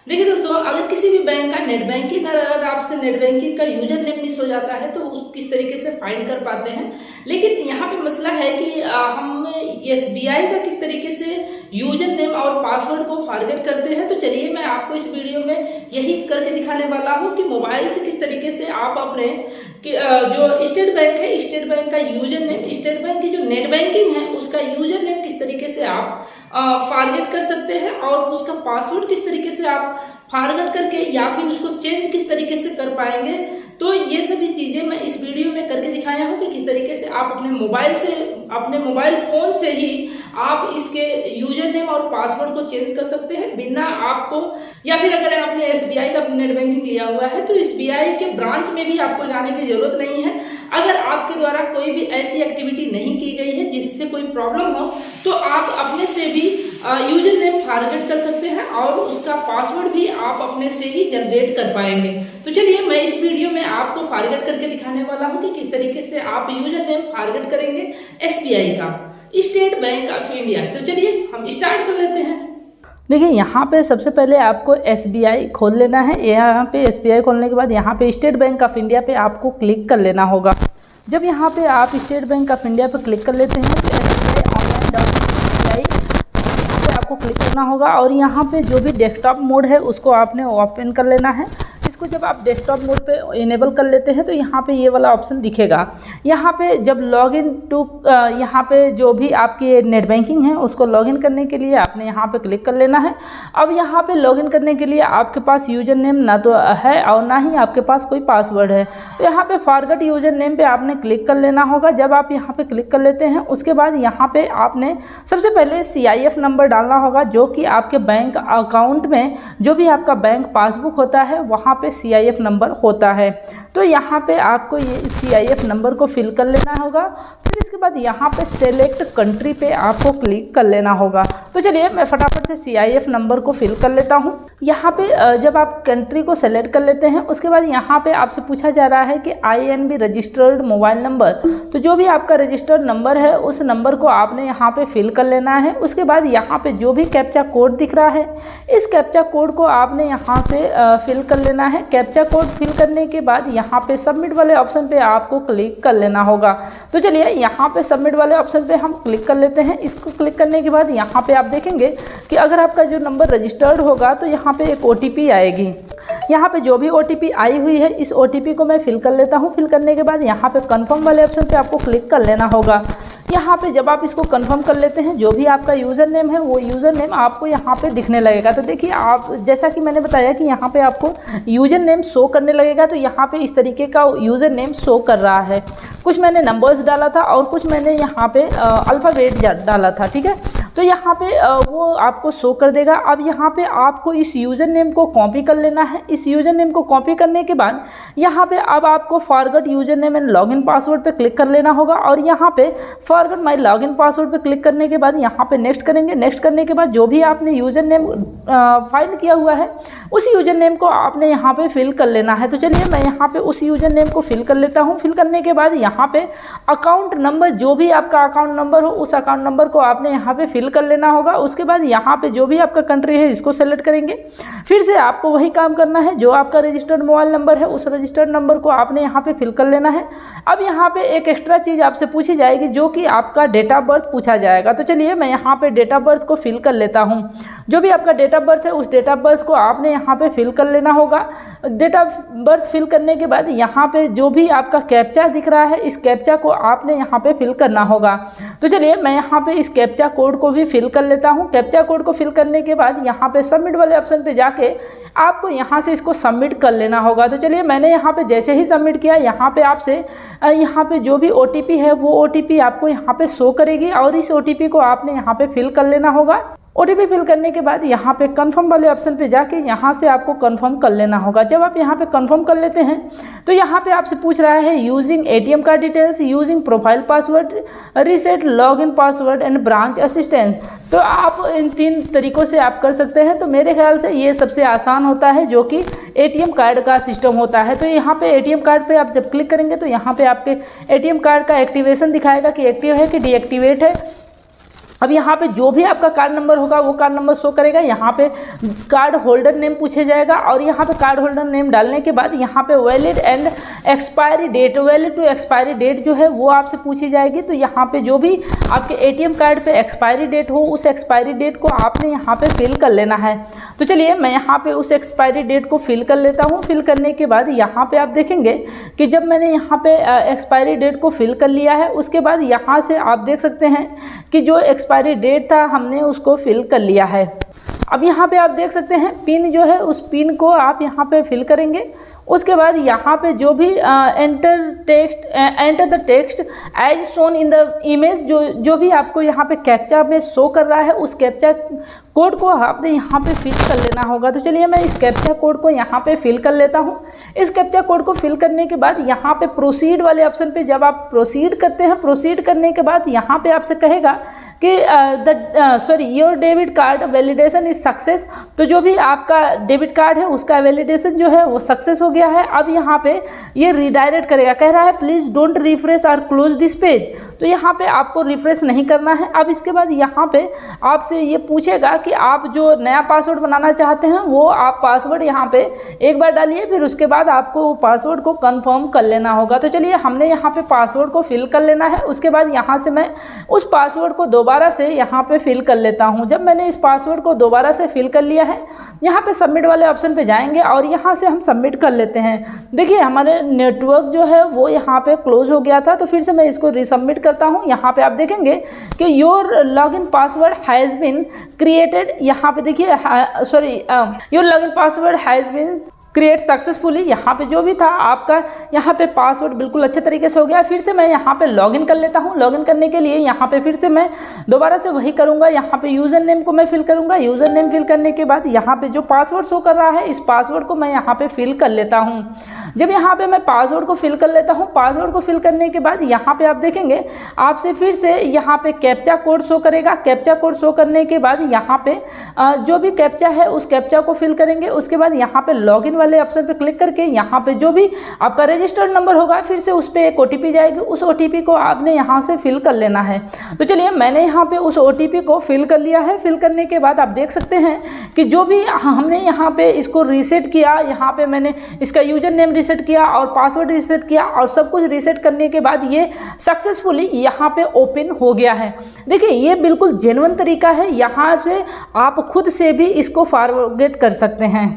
देखिए दोस्तों, अगर किसी भी बैंक का नेट बैंकिंग, अगर आपसे नेट बैंकिंग का यूजर नेम मिस हो जाता है तो उस किस तरीके से फाइंड कर पाते हैं। लेकिन यहाँ पे मसला है कि हम एसबीआई का किस तरीके से यूजर नेम और पासवर्ड को फॉरगेट करते हैं। तो चलिए मैं आपको इस वीडियो में यही करके दिखाने वाला हूँ कि मोबाइल से किस तरीके से आप अपने जो स्टेट बैंक है, स्टेट बैंक का यूजर नेम, स्टेट बैंक की जो नेट बैंकिंग है उसका यूजर नेम किस तरीके से आप फॉरगेट कर सकते हैं और उसका पासवर्ड किस तरीके से आप फॉरगेट करके या फिर उसको चेंज किस तरीके से कर पाएंगे। तो ये सभी चीजें मैं इस वीडियो में करके दिखाया हूँ कि किस तरीके से आप अपने मोबाइल फोन से ही आप इसके यूजर नेम और पासवर्ड को चेंज कर सकते हैं बिना आपको, या फिर अगर आपने एसबीआई का नेट बैंकिंग लिया हुआ है तो एसबीआई के ब्रांच में भी आपको जाने की जरूरत नहीं है। अगर आपके द्वारा कोई भी ऐसी एक्टिविटी नहीं की गई है जिससे कोई प्रॉब्लम हो तो आप अपने से भी यूजर नेम फॉरगेट कर सकते हैं और उसका पासवर्ड भी आप अपने से ही जनरेट कर पाएंगे। तो चलिए मैं इस वीडियो में आपको फॉरगेट करके दिखाने वाला हूं कि किस तरीके से आप यूजर नेम फॉरगेट करेंगे एसबीआई का, स्टेट बैंक ऑफ इंडिया। तो चलिए हम स्टार्ट कर लेते हैं। देखिए यहाँ पे सबसे पहले आपको एसबीआई खोल लेना है। यहाँ पे एसबीआई खोलने के बाद यहाँ पे स्टेट बैंक ऑफ इंडिया पे आपको क्लिक कर लेना होगा। जब यहाँ पे आप स्टेट बैंक ऑफ इंडिया पे क्लिक कर लेते हैं तो SBI पे आपको क्लिक करना होगा और यहाँ पे जो भी डेस्कटॉप मोड है उसको आपने ओपन कर लेना है। इसको जब आप डेस्कटॉप मोड पे इनेबल कर लेते हैं तो यहाँ पे ये वाला ऑप्शन दिखेगा। यहाँ पे जब लॉगिन टू यहाँ पे जो भी आपकी नेट बैंकिंग है उसको लॉगिन करने के लिए आपने यहाँ पे क्लिक कर लेना है। अब यहाँ पे लॉगिन करने के लिए आपके पास यूजर नेम ना तो है और ना ही आपके पास कोई पासवर्ड है। तो यहाँ पे फॉरगेट यूजर नेम पे आपने क्लिक कर लेना होगा। जब आप यहाँ पे क्लिक कर लेते हैं उसके बाद यहाँ पे आपने सबसे पहले CIF नंबर डालना होगा, जो कि आपके बैंक अकाउंट में जो भी आपका बैंक पासबुक होता है वहाँ पे CIF नंबर होता है। तो यहाँ पे आपको ये CIF नंबर को फिल कर लेना होगा। फिर इसके बाद यहाँ पे सेलेक्ट कंट्री पे आपको क्लिक कर लेना होगा। तो चलिए मैं फटाफट से CIF नंबर को फिल कर लेता हूँ। यहाँ पे जब आप कंट्री को सेलेक्ट कर लेते हैं उसके बाद यहाँ पे आपसे पूछा जा रहा है कि INB रजिस्टर्ड मोबाइल नंबर। तो जो भी आपका रजिस्टर्ड नंबर है उस नंबर को आपने यहाँ पे फिल कर लेना है। उसके बाद यहाँ पे जो भी कैप्चा कोड दिख रहा है इस कैप्चा कोड को आपने यहाँ से फिल कर लेना है। कैप्चा कोड फिल करने के बाद यहाँ पे सबमिट वाले ऑप्शन पे आपको क्लिक कर लेना होगा। तो चलिए यहाँ पे सबमिट वाले ऑप्शन पे हम क्लिक कर लेते हैं। इसको क्लिक करने के बाद यहाँ पे आप देखेंगे कि अगर आपका जो नंबर रजिस्टर्ड होगा तो यहाँ पे एक OTP आएगी। यहाँ पे जो भी OTP आई हुई है इस OTP को मैं फिल कर लेता हूँ। फिल करने के बाद यहाँ पे कन्फर्म वाले ऑप्शन पे आपको क्लिक कर लेना होगा। यहाँ पे जब आप इसको कंफर्म कर लेते हैं जो भी आपका यूज़र नेम है वो यूज़र नेम आपको यहाँ पे दिखने लगेगा। तो देखिए आप, जैसा कि मैंने बताया कि यहाँ पे आपको यूज़र नेम शो करने लगेगा। तो यहाँ पे इस तरीके का यूज़र नेम शो कर रहा है। कुछ मैंने नंबर्स डाला था और कुछ मैंने यहाँ पे अल्फ़ाबेट डाला था, ठीक है। तो यहाँ पे वो आपको शो कर देगा। अब यहाँ पे आपको इस यूज़र नेम को कॉपी कर लेना है। इस यूज़र नेम को कॉपी करने के बाद यहाँ पे अब आपको forget user name and login password पे क्लिक कर लेना होगा और यहाँ पे फॉरगेट माय लॉगिन पासवर्ड पे क्लिक करने के बाद यहाँ पे नेक्स्ट करेंगे। नेक्स्ट करने के बाद जो भी आपने यूज़र नेम फाइंड किया हुआ है उस यूज़र नेम को आपने यहाँ पे फिल कर लेना है। तो चलिए मैं यहाँ पे उस यूज़र नेम को फिल कर लेता हूँ। फिल करने के बाद यहाँ पे अकाउंट नंबर, जो भी आपका अकाउंट नंबर हो उस अकाउंट नंबर को आपने यहाँ पे फिल कर लेना होगा। उसके बाद यहाँ पे जो भी आपका कंट्री है इसको सेलेक्ट करेंगे। फिर से आपको वही काम करना है, जो आपका रजिस्टर्ड मोबाइल नंबर है उस रजिस्टर्ड नंबर को आपने यहाँ पे फिल कर लेना है। अब यहाँ पे एक एक्स्ट्रा चीज़ आपसे पूछी जाएगी जो कि आपका डेट ऑफ बर्थ पूछा जाएगा। तो चलिए मैं यहाँ पे डेट ऑफ बर्थ को फिल कर लेता हूँ। जो भी आपका डेट ऑफ बर्थ है उस डेट ऑफ बर्थ को आपने यहाँ पे फिल कर लेना होगा। डेट ऑफ बर्थ फिल करने के बाद यहाँ पे जो भी आपका कैप्चा दिख रहा है इस कैप्चा को आपने यहाँ पे फिल करना होगा। तो चलिए मैं यहाँ पे इस कैप्चा कोड को भी फिल कर लेता हूँ। कैप्चा कोड को फिल करने के बाद यहाँ पे सबमिट वाले ऑप्शन पे जाके आपको यहाँ से इसको सबमिट कर लेना होगा। तो चलिए मैंने यहाँ पे जैसे ही सबमिट किया यहाँ पे आपसे यहाँ पे जो भी OTP है वो OTP आपको यहाँ पे शो करेगी और इस OTP को आपने यहाँ पे फिल कर लेना होगा। OTP फिल करने के बाद यहाँ पे कंफर्म वाले ऑप्शन पे जाके यहाँ से आपको कंफर्म कर लेना होगा। जब आप यहाँ पे कंफर्म कर लेते हैं तो यहाँ पे आपसे पूछ रहा है using ATM card details, using profile password, reset login password and branch assistance. तो आप इन 3 तरीक़ों से आप कर सकते हैं। तो मेरे ख्याल से ये सबसे आसान होता है जो कि ATM कार्ड का सिस्टम होता है। तो यहाँ पे ATM कार्ड पे आप जब क्लिक करेंगे तो यहाँ पे आपके ATM कार्ड का एक्टिवेशन दिखाएगा कि एक्टिव है कि डीएक्टिवेट है। अब यहाँ पे जो भी आपका कार्ड नंबर होगा वो कार्ड नंबर शो करेगा। यहाँ पे कार्ड होल्डर नेम पूछा जाएगा और यहाँ पे कार्ड होल्डर नेम डालने के बाद यहाँ पे valid and expiry date, valid to expiry date जो है वो आपसे पूछी जाएगी। तो यहाँ पे जो भी आपके एटीएम कार्ड पे एक्सपायरी डेट हो उस एक्सपायरी डेट को आपने यहाँ पे फिल कर लेना है। तो चलिए मैं यहाँ पे उस एक्सपायरी डेट को फिल कर लेता हूँ। फिल करने के बाद यहाँ पे आप देखेंगे कि जब मैंने यहाँ पे एक्सपायरी डेट को फिल कर लिया है, उसके बाद यहाँ से आप देख सकते हैं कि जो एक्सपायरी डेट था हमने उसको फिल कर लिया है। अब यहाँ पे आप देख सकते हैं पिन जो है उस पिन को आप यहाँ पे फिल करेंगे। उसके बाद यहाँ पे जो भी enter the text as shown in the image, जो भी आपको यहाँ पे कैप्चा में शो कर रहा है उस कैप्चा कोड को आपने यहाँ पे फिल कर लेना होगा। तो चलिए मैं इस कैप्चा कोड को यहाँ पे फिल कर लेता हूँ। इस कैप्चा कोड को फिल करने के बाद यहाँ पे प्रोसीड वाले ऑप्शन पे जब आप प्रोसीड करते हैं, प्रोसीड करने के बाद यहाँ पे आपसे कहेगा कि your debit card validation is success. तो जो भी आपका डेबिट कार्ड है उसका वैलिडेशन जो है वो सक्सेस हो गया है। अब यहाँ पे ये रिडायरेक्ट करेगा, कह रहा है प्लीज़ डोंट रिफ्रेश और क्लोज दिस पेज। तो यहाँ पे आपको रिफ्रेश नहीं करना है। अब इसके बाद यहाँ पे आपसे ये पूछेगा कि आप जो नया पासवर्ड बनाना चाहते हैं वो आप पासवर्ड यहाँ पे एक बार डालिए, फिर उसके बाद आपको पासवर्ड को कंफर्म कर लेना होगा। तो चलिए हमने यहाँ पे पासवर्ड को फिल कर लेना है। उसके बाद यहाँ से मैं उस पासवर्ड को दोबारा से यहाँ पे फिल कर लेता हूँ। जब मैंने इस पासवर्ड को दोबारा से फिल कर लिया है, यहाँ पे सबमिट वाले ऑप्शन पे जाएंगे और यहाँ से हम सबमिट कर लेते हैं। देखिए हमारे नेटवर्क जो है वो यहाँ पे क्लोज हो गया था, तो फिर से मैं इसको रीसबमिट करता हूँ। यहाँ पे आप देखेंगे कि your login password has been created. यहाँ पे देखिए your login password has been create successfully. यहाँ पे जो भी था आपका यहाँ पे पासवर्ड बिल्कुल अच्छे तरीके से हो गया। फिर से मैं यहाँ पे लॉगिन कर लेता हूँ। लॉगिन करने के लिए यहाँ पे फिर से मैं दोबारा से वही करूँगा। यहाँ पे यूज़र नेम को मैं फिल करूँगा। यूज़र नेम फिल करने के बाद यहाँ पे जो पासवर्ड शो कर रहा है इस पासवर्ड को मैं यहाँ पे फिल कर लेता हूँ। जब यहाँ पे मैं पासवर्ड को फिल कर लेता हूँ, पासवर्ड को फिल करने के बाद यहाँ पे आप देखेंगे आपसे फिर से यहाँ पे कैप्चा कोड शो करेगा। कैप्चा कोड शो करने के बाद यहाँ पे जो भी कैप्चा है उस कैप्चा को फिल करेंगे। उसके बाद यहाँ पे लॉगिन वाले ऑप्शन पे क्लिक करके यहाँ पे जो भी आपका रजिस्टर्ड नंबर होगा फिर से उस पर एक OTP जाएगी। उस OTP को आपने यहाँ से फिल कर लेना है। तो चलिए मैंने यहाँ पे उस OTP को फिल कर लिया है। फिल करने के बाद आप देख सकते हैं कि जो भी हमने यहाँ पे इसको रीसेट किया, यहाँ पे मैंने इसका यूजर नेम रीसेट किया और पासवर्ड रीसेट किया और सब कुछ रीसेट करने के बाद ये सक्सेसफुली यहाँ पे ओपन हो गया है। देखिए ये बिल्कुल जेन्युइन तरीका है, यहाँ से आप खुद से भी इसको फॉरवर्ड कर सकते हैं।